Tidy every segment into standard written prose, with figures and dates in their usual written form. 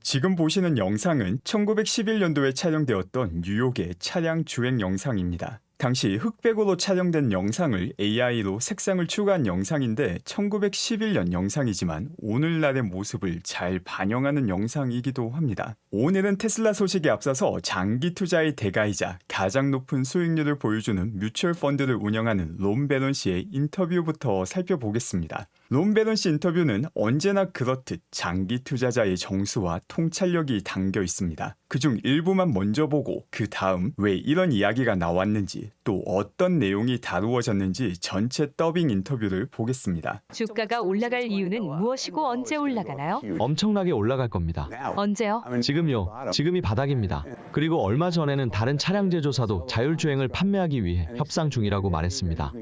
지금 보시는 영상은 1911년도에 촬영되었던 뉴욕의 차량 주행 영상입니다. 당시 흑백으로 촬영된 영상을 AI로 색상을 추가한 영상인데 1911년 영상이지만 오늘날의 모습을 잘 반영하는 영상이기도 합니다. 오늘은 테슬라 소식에 앞서서 장기 투자의 대가이자 가장 높은 수익률을 보여주는 뮤추얼 펀드를 운영하는 론 베런 씨의 인터뷰부터 살펴보겠습니다. 론 베런 씨 인터뷰는 언제나 그렇듯 장기 투자자의 정수와 통찰력이 담겨 있습니다. 그중 일부만 먼저 보고 그 다음 왜 이런 이야기가 나왔는지 또 어떤 내용이 다루어졌는지 전체 더빙 인터뷰를 보겠습니다. 주가가 올라갈 이유는 무엇이고 언제 올라가나요? 엄청나게 올라갈 겁니다. 언제요? 지금요. 지금이 바닥입니다. 그리고 얼마 전에는 다른 차량 제조사도 자율주행을 판매하기 위해 협상 중이라고 말했습니다.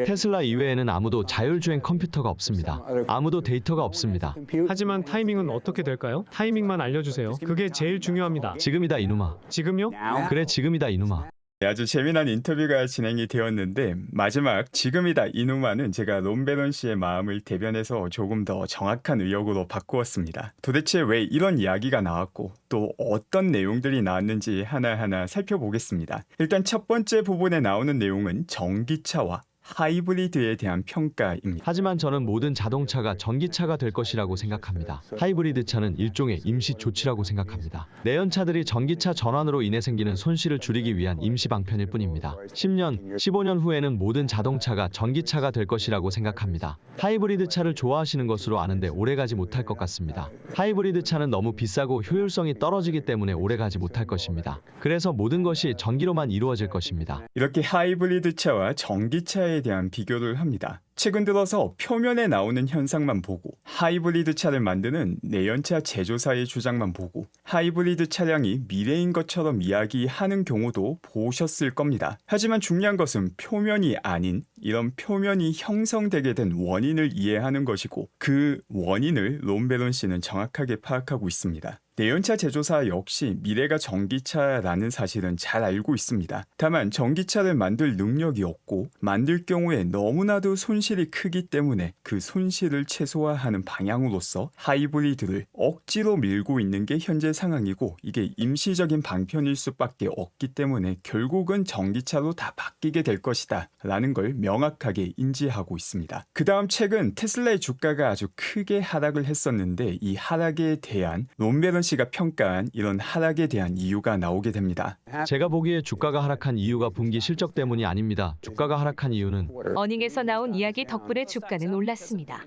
테슬라 이외에는 아무도 자율주행 컴퓨터가 없습니다. 아무도 데이터가 없습니다. 하지만 타이밍은 어떻게 될까요? 타이밍만 알려주세요. 그게 제일 중요합니다. 지금이다 이놈아. 지금요? 그래 지금이다 이놈아. 아주 재미난 인터뷰가 진행이 되었는데 마지막 지금이다 이누마는 제가 론 베런 씨의 마음을 대변해서 조금 더 정확한 의역으로 바꾸었습니다. 도대체 왜 이런 이야기가 나왔고 또 어떤 내용들이 나왔는지 하나하나 살펴보겠습니다. 일단 첫 번째 부분에 나오는 내용은 전기차와 하이브리드에 대한 평가입니다. 하지만 저는 모든 자동차가 전기차가 될 것이라고 생각합니다. 하이브리드 차는 일종의 임시 조치라고 생각합니다. 내연차들이 전기차 전환으로 인해 생기는 손실을 줄이기 위한 임시 방편일 뿐입니다. 10년, 15년 후에는 모든 자동차가 전기차가 될 것이라고 생각합니다. 하이브리드 차를 좋아하시는 것으로 아는데 오래가지 못할 것 같습니다. 하이브리드 차는 너무 비싸고 효율성이 떨어지기 때문에 오래가지 못할 것입니다. 그래서 모든 것이 전기로만 이루어질 것입니다. 이렇게 하이브리드 차와 전기차에 대한 비교를 합니다. 최근 들어서 표면에 나오는 현상만 보고 하이브리드 차를 만드는 내연차 제조사의 주장만 보고 하이브리드 차량이 미래인 것처럼 이야기하는 경우도 보셨을 겁니다. 하지만 중요한 것은 표면이 아닌 이런 표면이 형성되게 된 원인을 이해하는 것이고 그 원인을 론 베런 씨는 정확하게 파악하고 있습니다. 내연차 제조사 역시 미래가 전기차라는 사실은 잘 알고 있습니다. 다만 전기차를 만들 능력이 없고 만들 경우에 너무나도 손실이 크기 때문에 그 손실을 최소화하는 방향으로서 하이브리드를 억지로 밀고 있는 게 현재 상황이고 이게 임시적인 방편일 수밖에 없기 때문에 결국은 전기차로 다 바뀌게 될 것이다 라는 걸 명확하게 인지하고 있습니다. 그 다음 최근 테슬라의 주가가 아주 크게 하락을 했었는데 이 하락에 대한 론 베런 씨가 평가한 이런 하락에 대한 이유가 나오게 됩니다. 제가 보기에 주가가 하락한 이유가 분기 실적 때문이 아닙니다. 주가가 하락한 이유는 어닝에서 나온 이야기 덕분에 주가는 올랐습니다.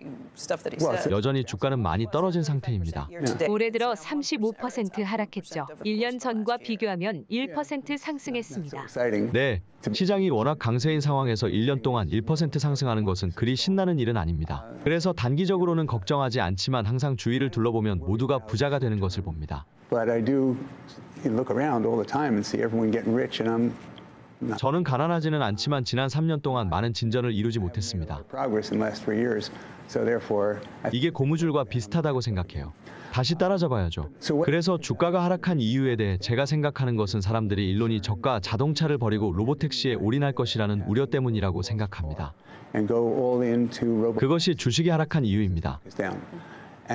여전히 주가는 많이 떨어진 상태입니다. 올해 들어 35% 하락했죠. 1년 전과 비교하면 1% 상승했습니다. 네, 시장이 워낙 강세인 상황에서 1년 동안 1% 상승하는 것은 그리 신나는 일은 아닙니다. 그래서 단기적으로는 걱정하지 않지만 항상 주위를 둘러보면 모두가 부자가 되는 것을 봅니다. But I do look around all the time and see everyone getting rich, and I'm not 저는 가난하지는 않지만 지난 3년 동안 많은 진전을 이루지 못했습니다. progress in the last 3 years. So therefore, 이게 고무줄과 비슷하다고 생각해요. 다시 따라잡아야죠. 그래서 주가가 하락한 이유에 대해 제가 생각하는 것은 사람들이 일론이 저가 자동차를 버리고 로보택시에 올인할 것이라는 우려 때문이라고 생각합니다. and go all into robots 그것이 주식이 하락한 이유입니다. down.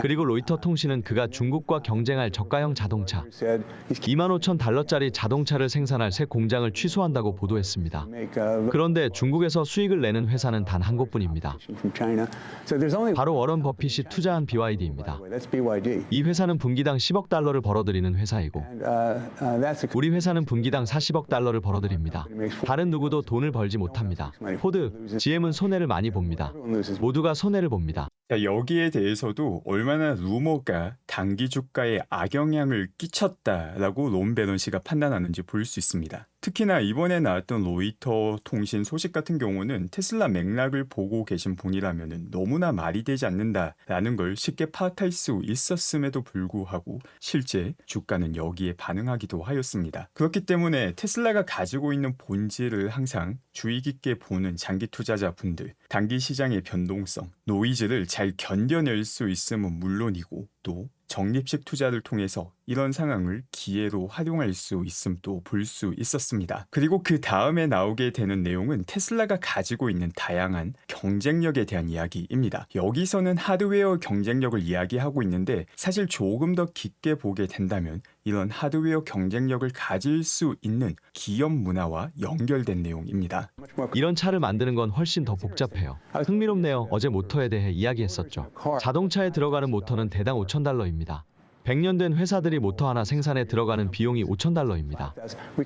그리고 로이터 통신은 그가 중국과 경쟁할 저가형 자동차 Said he's 25,000달러짜리 자동차를 생산할 새 공장을 취소한다고 보도했습니다. make a little 그런데 중국에서 수익을 내는 회사는 단 한 곳뿐입니다. from China. So there's only 바로 워런 버핏이 투자한 BYD입니다. that's BYD. 이 회사는 분기당 10억 달러를 벌어들이는 회사이고 And that's a 우리 회사는 분기당 40억 달러를 벌어들입니다. 다른 누구도 돈을 벌지 못합니다. 포드, GM은 손해를 많이 봅니다. everyone loses. 모두가 손해를 봅니다. 자, 여기에 대해서도 얼마나 루머가 단기 주가에 악영향을 끼쳤다라고 론 베런 씨가 판단하는지 볼 수 있습니다. 특히나 이번에 나왔던 로이터 통신 소식 같은 경우는 테슬라 맥락을 보고 계신 분이라면 너무나 말이 되지 않는다라는 걸 쉽게 파악할 수 있었음에도 불구하고 실제 주가는 여기에 반응하기도 하였습니다. 그렇기 때문에 테슬라가 가지고 있는 본질을 항상 주의 깊게 보는 장기 투자자분들, 단기 시장의 변동성, 노이즈를 잘 견뎌낼 수 있음은 물론이고 또 적립식 투자를 통해서 이런 상황을 기회로 활용할 수 있음도 볼 수 있었습니다. 그리고 그 다음에 나오게 되는 내용은 테슬라가 가지고 있는 다양한 경쟁력에 대한 이야기입니다. 여기서는 하드웨어 경쟁력을 이야기하고 있는데 사실 조금 더 깊게 보게 된다면 이런 하드웨어 경쟁력을 가질 수 있는 기업 문화와 연결된 내용입니다. 이런 차를 만드는 건 훨씬 더 복잡해요. 흥미롭네요. 어제 모터에 대해 이야기했었죠. 자동차에 들어가는 모터는 대당 $5,000입니다. 100년 된 회사들이 모터 하나 생산에 들어가는 비용이 $5,000입니다.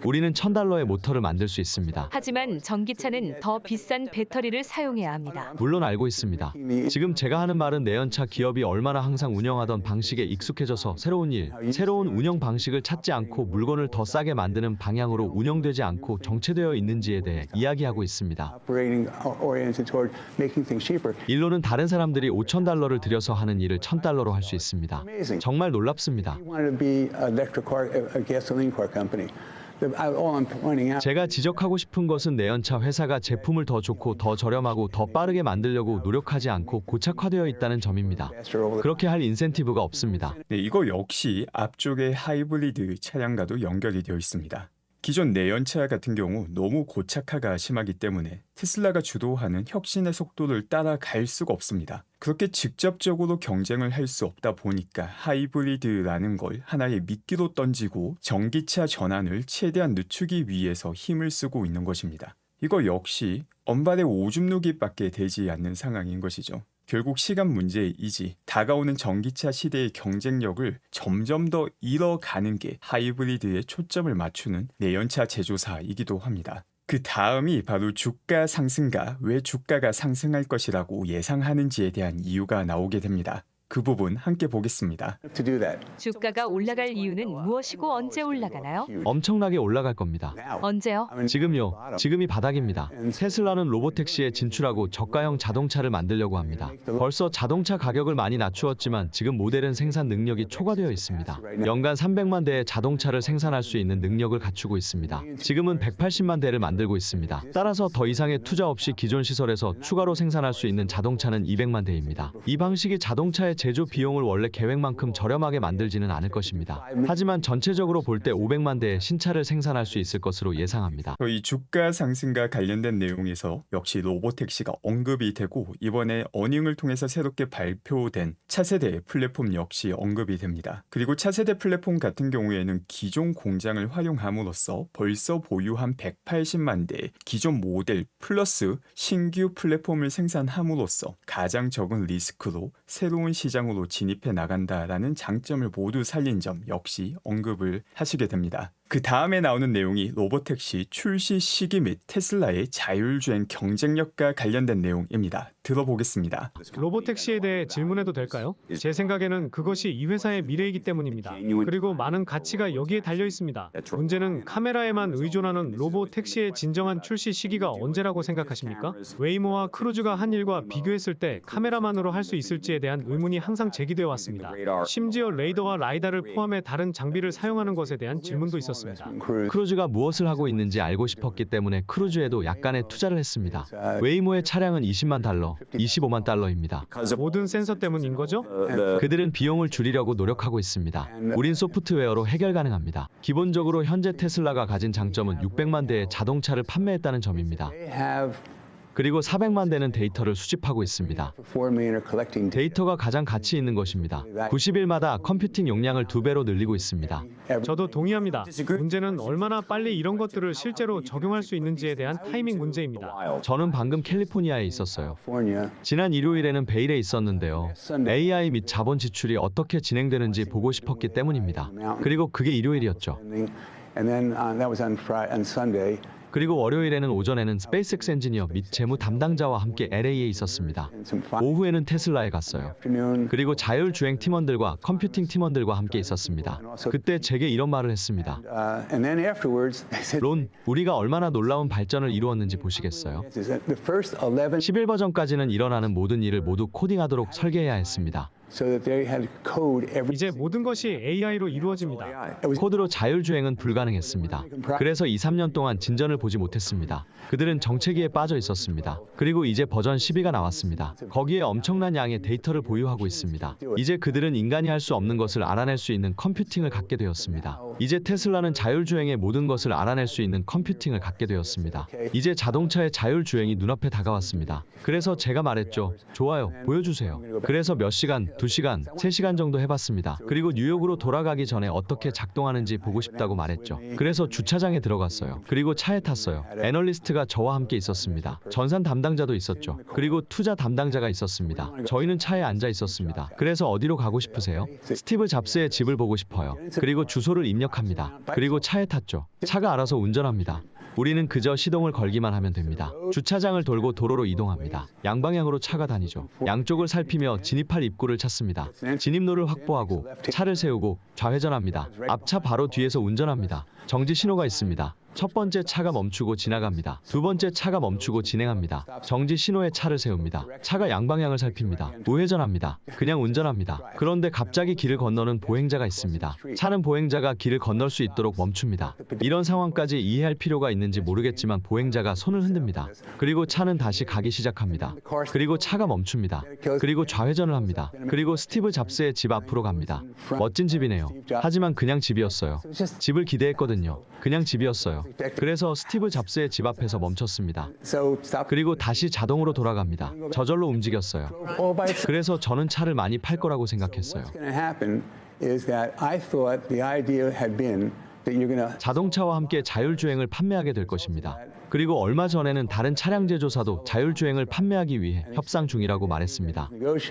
우리는 $1,000의 모터를 만들 수 있습니다. 하지만 전기차는 더 비싼 배터리를 사용해야 합니다. 물론 알고 있습니다. 지금 제가 하는 말은 내연차 기업이 얼마나 항상 운영하던 방식에 익숙해져서 새로운 운영 방식을 찾지 않고 물건을 더 싸게 만드는 방향으로 운영되지 않고 정체되어 있는지에 대해 이야기하고 있습니다. Operating oriented toward making things cheaper. 일로는 다른 사람들이 $5,000를 들여서 하는 일을 $1,000로 할 수 있습니다. 정말 놀랍습니다. We wanted to be an electric car, a gasoline car company. All I'm pointing out. 제가 지적하고 싶은 것은 내연차 회사가 제품을 더 좋고 더 저렴하고 더 빠르게 만들려고 노력하지 않고 고착화되어 있다는 점입니다. 그렇게 할 인센티브가 없습니다. 네, 이거 역시 앞쪽의 하이브리드 차량과도 연결이 되어 있습니다. 기존 내연차 같은 경우 너무 고착화가 심하기 때문에 테슬라가 주도하는 혁신의 속도를 따라갈 수가 없습니다. 그렇게 직접적으로 경쟁을 할 수 없다 보니까 하이브리드라는 걸 하나의 미끼로 던지고 전기차 전환을 최대한 늦추기 위해서 힘을 쓰고 있는 것입니다. 이거 역시 언발의 오줌 누기밖에 되지 않는 상황인 것이죠. 결국 시간 문제이지 다가오는 전기차 시대의 경쟁력을 점점 더 잃어가는 게 하이브리드에 초점을 맞추는 내연차 제조사이기도 합니다. 그 다음이 바로 주가 상승과 왜 주가가 상승할 것이라고 예상하는지에 대한 이유가 나오게 됩니다. 그 부분 함께 보겠습니다. To do that. 주가가 올라갈 이유는 무엇이고 언제 올라가나요? 엄청나게 올라갈 겁니다. Now. 언제요? 지금요. 지금이 바닥입니다. 테슬라는 로보택시에 진출하고 저가형 자동차를 만들려고 합니다. 벌써 자동차 가격을 많이 낮추었지만 지금 모델은 생산 능력이 초과되어 있습니다. 연간 300만 대의 자동차를 생산할 수 있는 능력을 갖추고 있습니다. 지금은 180만 대를 만들고 있습니다. 따라서 더 이상의 투자 없이 기존 시설에서 추가로 생산할 수 있는 자동차는 200만 대입니다. 이 방식이 자동차의 제조 비용을 원래 계획만큼 저렴하게 만들지는 않을 것입니다. 하지만 전체적으로 볼 때 500만 대의 신차를 생산할 수 있을 것으로 예상합니다. 이 주가 상승과 관련된 내용에서 역시 로보택시가 언급이 되고 이번에 어닝을 통해서 새롭게 발표된 차세대 플랫폼 역시 언급이 됩니다. 그리고 차세대 플랫폼 같은 경우에는 기존 공장을 활용함으로써 벌써 보유한 180만 대 기존 모델 플러스 신규 플랫폼을 생산함으로써 가장 적은 리스크로 새로운 시장으로 진입해 나간다라는 장점을 모두 살린 점 역시 언급을 하시게 됩니다. 그 다음에 나오는 내용이 로보택시 출시 시기 및 테슬라의 자율주행 경쟁력과 관련된 내용입니다. 들어보겠습니다. 로보택시에 대해 질문해도 될까요? 제 생각에는 그것이 이 회사의 미래이기 때문입니다. 그리고 많은 가치가 여기에 달려 있습니다. 문제는 카메라에만 의존하는 로보택시의 진정한 출시 시기가 언제라고 생각하십니까? 웨이모와 크루즈가 한 일과 비교했을 때 카메라만으로 할 수 있을지에 대한 의문이 항상 제기되어 왔습니다. 심지어 레이더와 라이다를 포함해 다른 장비를 사용하는 것에 대한 질문도 있었습니다. 크루즈가 무엇을 하고 있는지 알고 싶었기 때문에 크루즈에도 약간의 투자를 했습니다. 웨이모의 차량은 $200,000, $250,000입니다. 모든 센서 때문인 거죠? 그들은 비용을 줄이려고 노력하고 있습니다. 우린 소프트웨어로 해결 가능합니다. 기본적으로 현재 테슬라가 가진 장점은 600만 대의 자동차를 판매했다는 점입니다. They have 그리고 400만 대는 데이터를 수집하고 있습니다. 4 million are collecting data. 데이터가 가장 가치 있는 것입니다. 90일마다 컴퓨팅 용량을 2배로 늘리고 있습니다. 저도 동의합니다. 문제는 얼마나 빨리 이런 것들을 실제로 적용할 수 있는지에 대한 타이밍 문제입니다. 저는 방금 캘리포니아에 있었어요. California. 지난 일요일에는 베일에 있었는데요. AI 및 자본 지출이 어떻게 진행되는지 보고 싶었기 때문입니다. 그리고 그게 일요일이었죠. And then that was on Sunday. 그리고 월요일에는 오전에는 스페이스X 엔지니어 및 재무 담당자와 함께 LA에 있었습니다. 오후에는 테슬라에 갔어요. Afternoon. 그리고 자율주행 팀원들과 컴퓨팅 팀원들과 함께 있었습니다. 그때 제게 이런 말을 했습니다. And then afterwards, they said, 론, 우리가 얼마나 놀라운 발전을 이루었는지 보시겠어요? is that the first 11 11버전까지는 일어나는 모든 일을 모두 코딩하도록 설계해야 했습니다. so that they had to code every. 이제 모든 것이 AI로 이루어집니다. It was 코드로 자율주행은 불가능했습니다. 그래서 2, 3년 동안 진전을 보지 못했습니다. 그들은 정체기에 빠져 있었습니다. 그리고 이제 버전 12가 나왔습니다. 거기에 엄청난 양의 데이터를 보유하고 있습니다. 이제 그들은 인간이 할 수 없는 것을 알아낼 수 있는 컴퓨팅을 갖게 되었습니다. 이제 테슬라는 자율주행의 모든 것을 알아낼 수 있는 컴퓨팅을 갖게 되었습니다. 이제 자동차의 자율주행이 눈앞에 다가왔습니다. 그래서 제가 말했죠. 좋아요, 보여주세요. 그래서 몇 시간, 2시간, 3시간 정도 해봤습니다. 그리고 뉴욕으로 돌아가기 전에 어떻게 작동하는지 보고 싶다고 말했죠. 그래서 주차장에 들어갔어요. 그리고 차에 탔어요. 애널리스트가 저와 함께 있었습니다. 전산 담당자도 있었죠. 그리고 투자 담당자가 있었습니다. 저희는 차에 앉아 있었습니다. 그래서 어디로 가고 싶으세요? 스티브 잡스의 집을 보고 싶어요. 그리고 주소를 입력합니다. 그리고 차에 탔죠. 차가 알아서 운전합니다. 우리는 그저 시동을 걸기만 하면 됩니다. 주차장을 돌고 도로로 이동합니다. 양방향으로 차가 다니죠. 양쪽을 살피며 진입할 입구를 찾습니다. 진입로를 확보하고 차를 세우고 좌회전합니다. 앞차 바로 뒤에서 운전합니다. 정지 신호가 있습니다. 첫 번째 차가 멈추고 지나갑니다. 두 번째 차가 멈추고 진행합니다. 정지 신호에 차를 세웁니다. 차가 양방향을 살핍니다. 우회전합니다. 그냥 운전합니다. 그런데 갑자기 길을 건너는 보행자가 있습니다. 차는 보행자가 길을 건널 수 있도록 멈춥니다. 이런 상황까지 이해할 필요가 있는지 모르겠지만 보행자가 손을 흔듭니다. 그리고 차는 다시 가기 시작합니다. 그리고 차가 멈춥니다. 그리고 좌회전을 합니다. 그리고 스티브 잡스의 집 앞으로 갑니다. 멋진 집이네요. 하지만 그냥 집이었어요. 집을 기대했거든요. 그냥 집이었어요. 그래서 스티브 잡스의 집 앞에서 멈췄습니다. so stop. 그리고 다시 자동으로 돌아갑니다. 저절로 움직였어요. All by. 그래서 저는 차를 많이 팔 거라고 생각했어요. What's going to happen is that I thought the idea had been that you're going to. 자동차와 함께 자율주행을 판매하게 될 것입니다. 그리고 얼마 전에는 다른 차량 제조사도 자율주행을 판매하기 위해 협상 중이라고 말했습니다.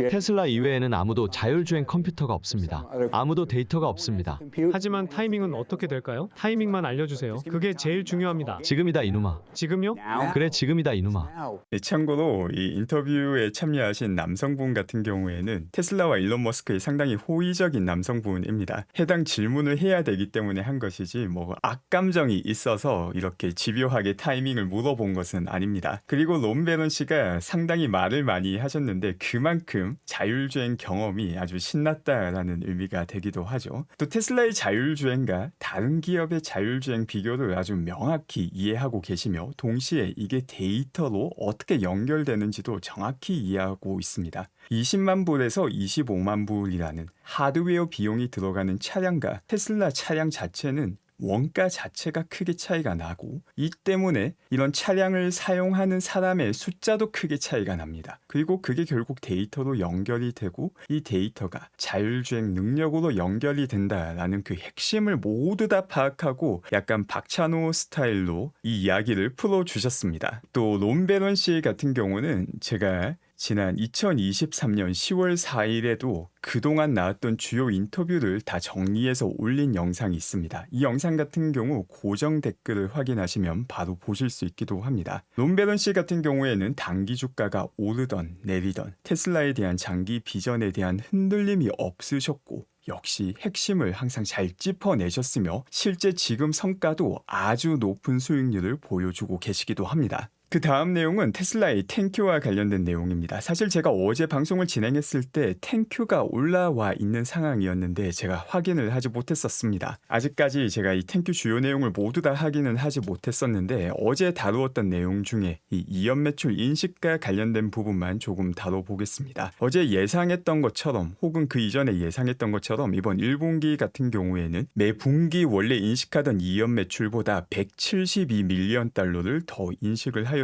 테슬라 이외에는 아무도 자율주행 컴퓨터가 없습니다. 아무도 데이터가 없습니다. 하지만 타이밍은 어떻게 될까요? 타이밍만 알려주세요. 그게 제일 중요합니다. 지금이다 이놈아. 지금요? 그래 지금이다 이놈아. Now. 네, 참고로 이 인터뷰에 참여하신 남성분 같은 경우에는 테슬라와 일론 머스크의 상당히 호의적인 남성분입니다. 해당 질문을 해야 되기 때문에 한 것이지 뭐 악감정이 있어서 이렇게 집요하게 타이밍을 물어본 것은 아닙니다. 그리고 론 베런 씨가 상당히 말을 많이 하셨는데 그만큼 자율주행 경험이 아주 신났다라는 의미가 되기도 하죠. 또 테슬라의 자율주행과 다른 기업의 자율주행 비교를 아주 명확히 이해하고 계시며 동시에 이게 데이터로 어떻게 연결되는지도 정확히 이해하고 있습니다. 20만 불에서 25만 불이라는 하드웨어 비용이 들어가는 차량과 테슬라 차량 자체는 원가 자체가 크게 차이가 나고 이 때문에 이런 차량을 사용하는 사람의 숫자도 크게 차이가 납니다. 그리고 그게 결국 데이터로 연결이 되고 이 데이터가 자율주행 능력으로 연결이 된다라는 그 핵심을 모두 다 파악하고 약간 박찬호 스타일로 이 이야기를 풀어주셨습니다. 또 론 베런 씨 같은 경우는 제가 지난 2023년 10월 4일에도 그동안 나왔던 주요 인터뷰를 다 정리해서 올린 영상이 있습니다. 이 영상 같은 경우 고정 댓글을 확인하시면 바로 보실 수 있기도 합니다. 론 베런 씨 같은 경우에는 단기 주가가 오르던 내리던 테슬라에 대한 장기 비전에 대한 흔들림이 없으셨고 역시 핵심을 항상 잘 짚어내셨으며 실제 지금 성과도 아주 높은 수익률을 보여주고 계시기도 합니다. 그 다음 내용은 테슬라의 탱큐와 관련된 내용입니다. 사실 제가 어제 방송을 진행했을 때 탱큐가 올라와 있는 상황이었는데 제가 확인을 하지 못했었습니다. 아직까지 제가 이 탱큐 주요 내용을 모두 다 확인은 하지 못했었는데 어제 다루었던 내용 중에 이 이연 매출 인식과 관련된 부분만 조금 다뤄보겠습니다. 어제 예상했던 것처럼 혹은 그 이전에 예상했던 것처럼 이번 1분기 같은 경우에는 매 분기 원래 인식하던 이연 매출보다 172밀리언 달러를 더 인식을 하였습니다.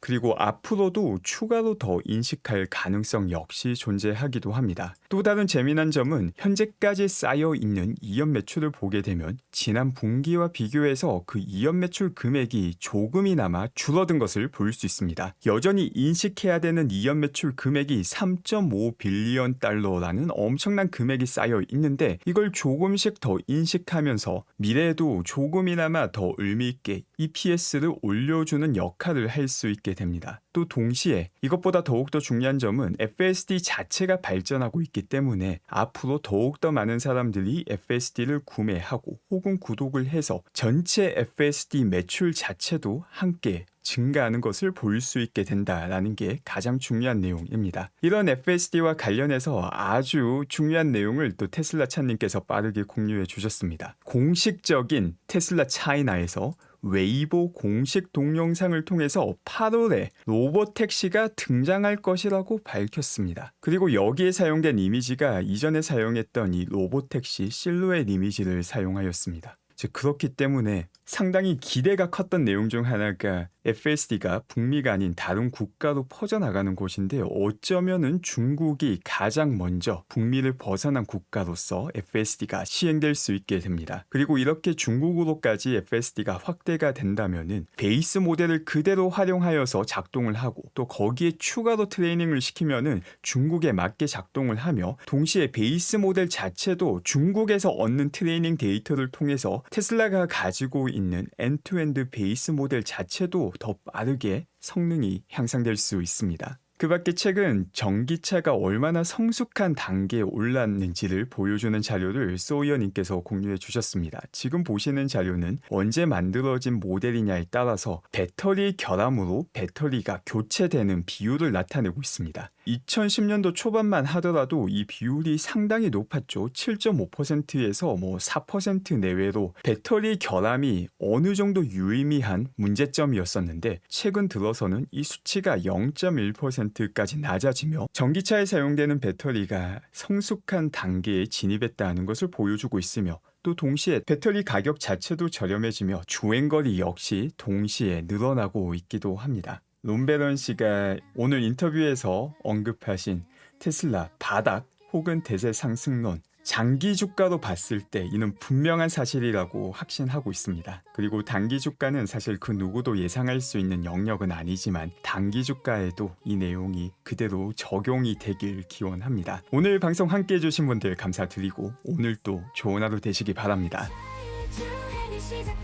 그리고 앞으로도 추가로 더 인식할 가능성 역시 존재하기도 합니다. 또 다른 재미난 점은 현재까지 쌓여있는 이연 매출을 보게 되면 지난 분기와 비교해서 그 이연 매출 금액이 조금이나마 줄어든 것을 볼 수 있습니다. 여전히 인식해야 되는 이연 매출 금액이 3.5 빌리언 달러라는 엄청난 금액이 쌓여 있는데 이걸 조금씩 더 인식하면서 미래에도 조금이나마 더 의미있게 EPS를 올려주는 역할을 할 수 있게 됩니다. 또 동시에 이것보다 더욱더 중요한 점은 FSD 자체가 발전하고 있기 때문에 앞으로 더욱더 많은 사람들이 FSD를 구매하고 혹은 구독을 해서 전체 FSD 매출 자체도 함께 증가하는 것을 볼 수 있게 된다라는 게 가장 중요한 내용입니다. 이런 FSD와 관련해서 아주 중요한 내용을 또 테슬라 차님께서 빠르게 공유해 주셨습니다. 공식적인 테슬라 차이나에서 웨이보 공식 동영상을 통해서 8월에 로보택시가 등장할 것이라고 밝혔습니다. 그리고 여기에 사용된 이미지가 이전에 사용했던 이 로보택시 실루엣 이미지를 사용하였습니다. 즉 그렇기 때문에 상당히 기대가 컸던 내용 중 하나가 FSD가 북미가 아닌 다른 국가로 퍼져나가는 곳인데 어쩌면은 중국이 가장 먼저 북미를 벗어난 국가로서 FSD가 시행될 수 있게 됩니다. 그리고 이렇게 중국으로까지 FSD가 확대가 된다면은 베이스 모델을 그대로 활용하여서 작동을 하고 또 거기에 추가로 트레이닝을 시키면은 중국에 맞게 작동을 하며 동시에 베이스 모델 자체도 중국에서 얻는 트레이닝 데이터를 통해서 테슬라가 가지고 있는 엔투엔드 베이스 모델 자체도 더 빠르게 성능이 향상될 수 있습니다. 그 밖에 최근 전기차가 얼마나 성숙한 단계에 올랐는지를 보여주는 자료를 소이어님께서 공유해 주셨습니다. 지금 보시는 자료는 언제 만들어진 모델이냐에 따라서 배터리 결함으로 배터리가 교체되는 비율을 나타내고 있습니다. 2010년도 초반만 하더라도 이 비율이 상당히 높았죠. 7.5%에서 4% 내외로 배터리 결함이 어느 정도 유의미한 문제점이었었는데 최근 들어서는 이 수치가 0.1%까지 낮아지며 전기차에 사용되는 배터리가 성숙한 단계에 진입했다는 것을 보여주고 있으며 또 동시에 배터리 가격 자체도 저렴해지며 주행거리 역시 동시에 늘어나고 있기도 합니다. 론베런 씨가 오늘 인터뷰에서 언급하신 테슬라 바닥 혹은 대세 상승론 장기 주가로 봤을 때 이는 분명한 사실이라고 확신하고 있습니다. 그리고 단기 주가는 사실 그 누구도 예상할 수 있는 영역은 아니지만 단기 주가에도 이 내용이 그대로 적용이 되길 기원합니다. 오늘 방송 함께 해주신 분들 감사드리고 오늘도 좋은 하루 되시기 바랍니다. 주행이 시작